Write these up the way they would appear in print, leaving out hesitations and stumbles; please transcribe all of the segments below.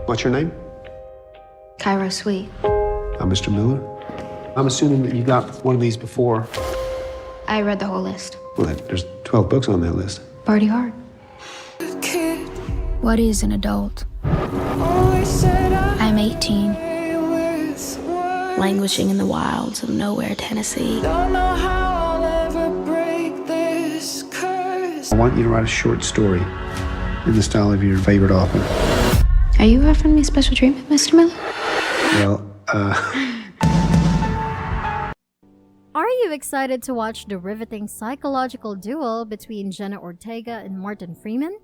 What's your name? Cairo Sweet. I'm Mr. Miller. I'm assuming that you got one of these before. I read the whole list. Well, there's 12 books on that list. Party hard. What is an adult? I'm 18. Languishing in the wilds of nowhere, Tennessee. I want you to write a short story in the style of your favorite author. Are you offering me special treatment, Mr. Miller? Well, Are you excited to watch the riveting psychological duel between Jenna Ortega and Martin Freeman?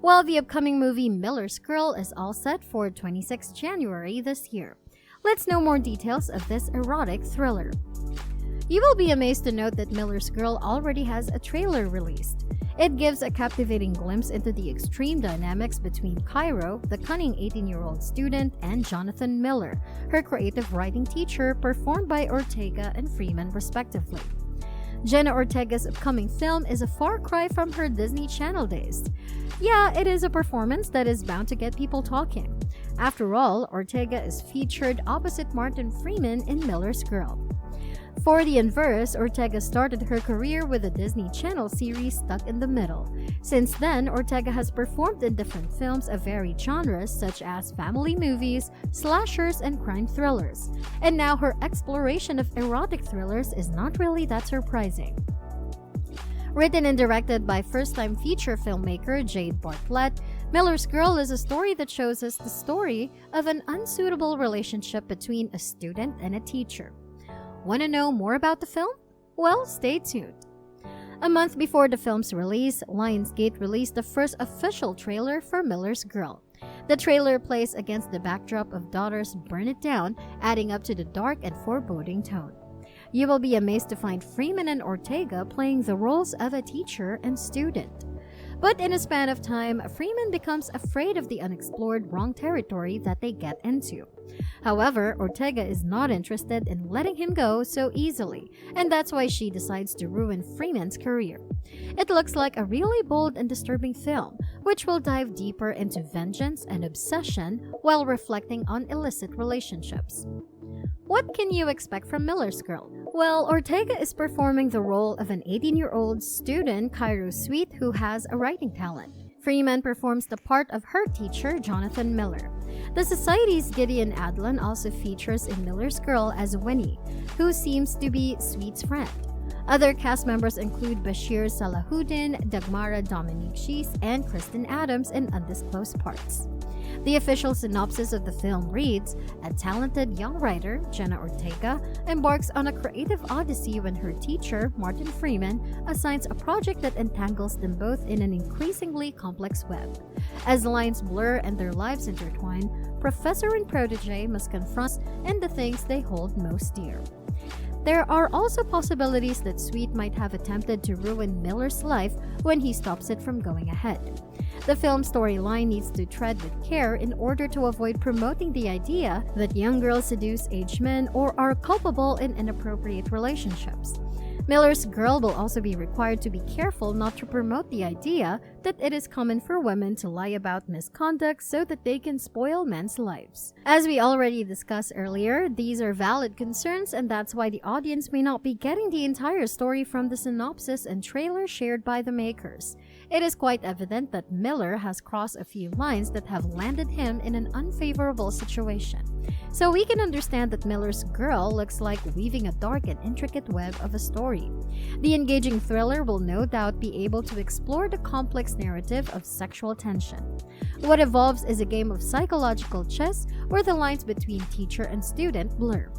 Well, the upcoming movie Miller's Girl is all set for 26 January this year. Let's know more details of this erotic thriller. You will be amazed to note that Miller's Girl already has a trailer released. It gives a captivating glimpse into the extreme dynamics between Cairo, the cunning 18-year-old student, and Jonathan Miller, her creative writing teacher, performed by Ortega and Freeman respectively. Jenna Ortega's upcoming film is a far cry from her Disney Channel days. Yeah, it is a performance that is bound to get people talking. After all, Ortega is featured opposite Martin Freeman in Miller's Girl. For the inverse, Ortega started her career with the Disney Channel series Stuck in the Middle. Since then, Ortega has performed in different films of varied genres such as family movies, slashers, and crime thrillers. And now her exploration of erotic thrillers is not really that surprising. Written and directed by first-time feature filmmaker Jade Bartlett, Miller's Girl is a story that shows us the story of an unsuitable relationship between a student and a teacher. Want to know more about the film? Well, stay tuned. A month before the film's release, Lionsgate released the first official trailer for Miller's Girl. The trailer plays against the backdrop of Daughter's Burn It Down, adding up to the dark and foreboding tone. You will be amazed to find Freeman and Ortega playing the roles of a teacher and student. But in a span of time, Freeman becomes afraid of the unexplored wrong territory that they get into. However, Ortega is not interested in letting him go so easily, and that's why she decides to ruin Freeman's career. It looks like a really bold and disturbing film, which will dive deeper into vengeance and obsession while reflecting on illicit relationships. What can you expect from Miller's Girl? Well, Ortega is performing the role of an 18-year-old student, Cairo Sweet, who has a writing talent. Freeman performs the part of her teacher, Jonathan Miller. The Society's Gideon Adlon also features in Miller's Girl as Winnie, who seems to be Sweet's friend. Other cast members include Bashir Salahuddin, Dagmara Dominique Shees, and Kristen Adams in undisclosed parts. The official synopsis of the film reads, a talented young writer, Jenna Ortega, embarks on a creative odyssey when her teacher, Martin Freeman, assigns a project that entangles them both in an increasingly complex web. As lines blur and their lives intertwine, professor and protege must confront and the things they hold most dear. There are also possibilities that Sweet might have attempted to ruin Miller's life when he stops it from going ahead. The film storyline needs to tread with care in order to avoid promoting the idea that young girls seduce aged men or are culpable in inappropriate relationships. Miller's Girl will also be required to be careful not to promote the idea that it is common for women to lie about misconduct so that they can spoil men's lives. As we already discussed earlier, these are valid concerns, and that's why the audience may not be getting the entire story from the synopsis and trailer shared by the makers. It is quite evident that Miller has crossed a few lines that have landed him in an unfavorable situation. So we can understand that Miller's Girl looks like weaving a dark and intricate web of a story. The engaging thriller will no doubt be able to explore the complex narrative of sexual tension. What evolves is a game of psychological chess where the lines between teacher and student blur.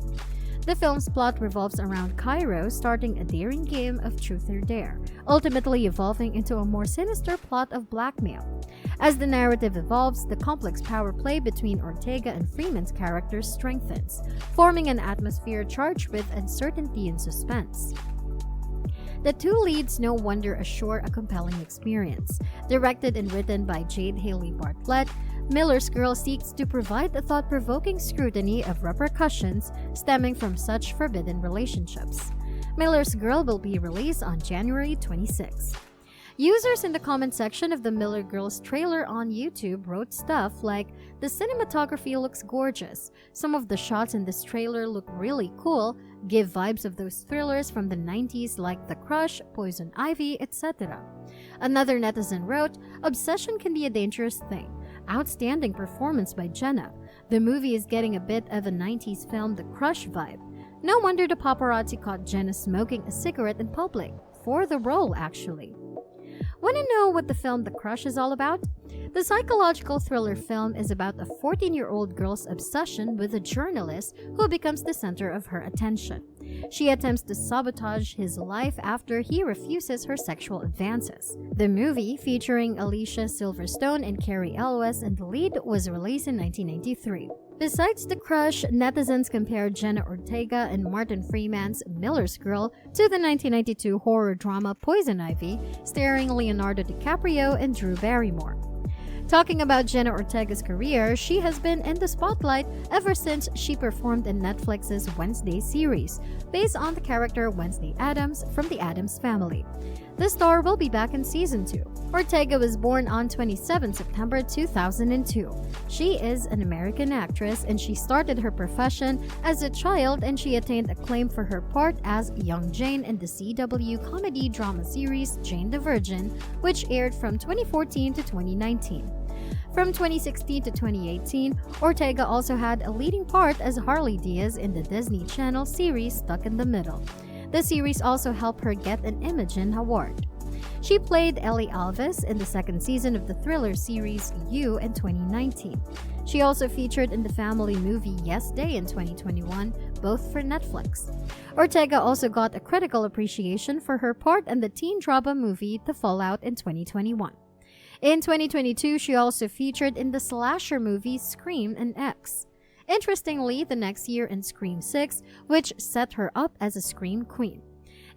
The film's plot revolves around Cairo starting a daring game of truth or dare, ultimately evolving into a more sinister plot of blackmail. As the narrative evolves, the complex power play between Ortega and Freeman's characters strengthens, forming an atmosphere charged with uncertainty and suspense. The two leads no wonder assure a compelling experience. Directed and written by Jade Haley Bartlett, Miller's Girl seeks to provide a thought-provoking scrutiny of repercussions stemming from such forbidden relationships. Miller's Girl will be released on January 26. Users in the comment section of the Miller Girls trailer on YouTube wrote stuff like, "The cinematography looks gorgeous. Some of the shots in this trailer look really cool, give vibes of those thrillers from the 90s like The Crush, Poison Ivy, etc." Another netizen wrote, "Obsession can be a dangerous thing. Outstanding performance by Jenna. The movie is getting a bit of a 90s film The Crush vibe. No wonder the paparazzi caught Jenna smoking a cigarette in public. For the role, actually." Want to know what the film The Crush is all about? The psychological thriller film is about a 14-year-old girl's obsession with a journalist who becomes the center of her attention. She attempts to sabotage his life after he refuses her sexual advances. The movie, featuring Alicia Silverstone and Carrie Elwes in the lead, was released in 1993. Besides The Crush, netizens compared Jenna Ortega and Martin Freeman's Miller's Girl to the 1992 horror drama Poison Ivy, starring Leonardo DiCaprio and Drew Barrymore. Talking about Jenna Ortega's career, she has been in the spotlight ever since she performed in Netflix's Wednesday series, based on the character Wednesday Addams from the Addams Family. The star will be back in season 2. Ortega was born on 27 September 2002. She is an American actress and she started her profession as a child, and she attained acclaim for her part as young Jane in the CW comedy drama series Jane the Virgin, which aired from 2014 to 2019. From 2016 to 2018, Ortega also had a leading part as Harley Diaz in the Disney Channel series Stuck in the Middle. The series also helped her get an Imagen Award. She played Ellie Alves in the second season of the thriller series You in 2019. She also featured in the family movie Yes Day in 2021, both for Netflix. Ortega also got a critical appreciation for her part in the teen drama movie The Fallout in 2021. In 2022, she also featured in the slasher movie Scream and X. Interestingly, the next year in Scream 6, which set her up as a Scream Queen.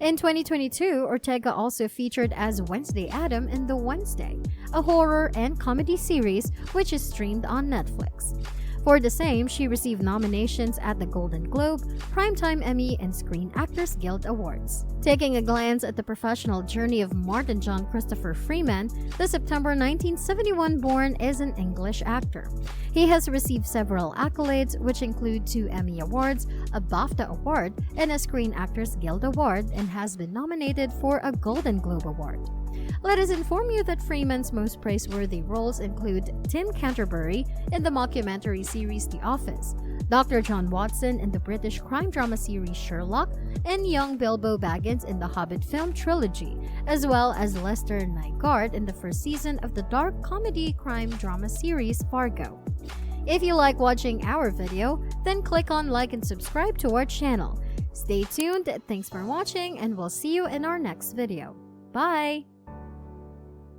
In 2022, Ortega also featured as Wednesday Adam in The Wednesday, a horror and comedy series which is streamed on Netflix. For the same, she received nominations at the Golden Globe, Primetime Emmy, and Screen Actors Guild Awards. Taking a glance at the professional journey of Martin John Christopher Freeman, the September 1971 born is an English actor. He has received several accolades, which include 2 Emmy Awards, a BAFTA Award, and a Screen Actors Guild Award, and has been nominated for a Golden Globe Award. Let us inform you that Freeman's most praiseworthy roles include Tim Canterbury in the mockumentary series The Office, Dr. John Watson in the British crime drama series Sherlock, and young Bilbo Baggins in the Hobbit film trilogy, as well as Lester Nygaard in the first season of the dark comedy crime drama series Fargo. If you like watching our video, then click on like and subscribe to our channel. Stay tuned, thanks for watching, and we'll see you in our next video. Bye!